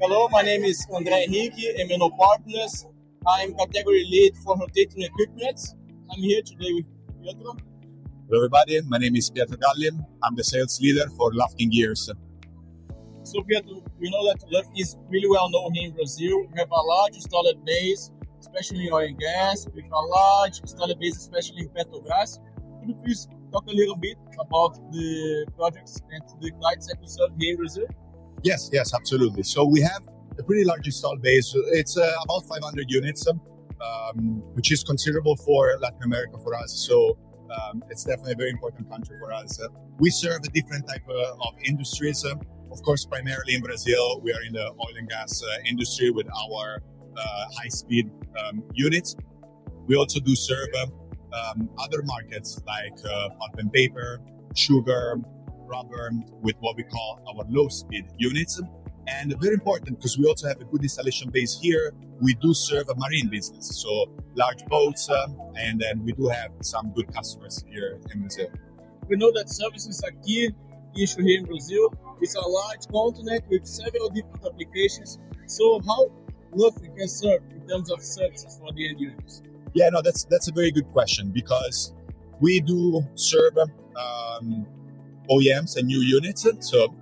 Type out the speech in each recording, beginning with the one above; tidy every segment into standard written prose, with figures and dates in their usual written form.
Hello, my name is André Henrique, M&O Partners. I'm category lead for rotating equipment. I'm here today with Pietro. Hello everybody, my name is Pietro Galli. I'm the sales leader for Lufkin Gears. So Pietro, we know that Lufkin is really well known here in Brazil. We have a large installed base, especially in oil and gas, with a large installed base, especially in Petrobras. Could you please talk a little bit about the projects and the clients that you serve here in Brazil? Yes, absolutely. So we have a pretty large installed base. It's about 500 units, which is considerable for Latin America for us. So it's definitely a very important country for us. We serve a different type of industries. Of course, primarily in Brazil, we are in the oil and gas industry with our high-speed units. We also do serve other markets like pulp and paper, sugar, rubber, with what we call our low-speed units. And very important, because we also have a good installation base here, we do serve a marine business, so large boats, and then we do have some good customers here in Brazil. We know that service is a key issue here in Brazil. It's a large continent with several different applications. So how Lufkin can serve in terms of services for the end users? Yeah, no, that's a very good question, because we do serve OEMs and new units. So,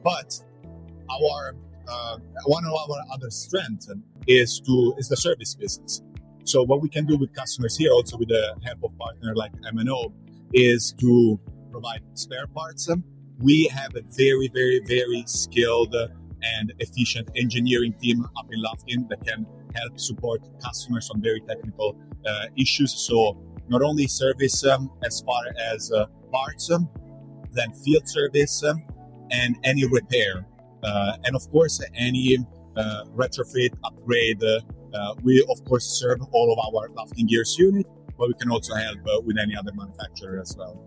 but our one of our other strengths is the service business. So what we can do with customers here, also with the help of partner like M&O, is to provide spare parts. We have a very, very, very skilled and efficient engineering team up in Lufkin that can help support customers on very technical issues. So not only service as far as parts, then field service and any repair. And of course, any retrofit, upgrade. We, of course, serve all of our Lufkin Gears unit, but we can also help with any other manufacturer as well.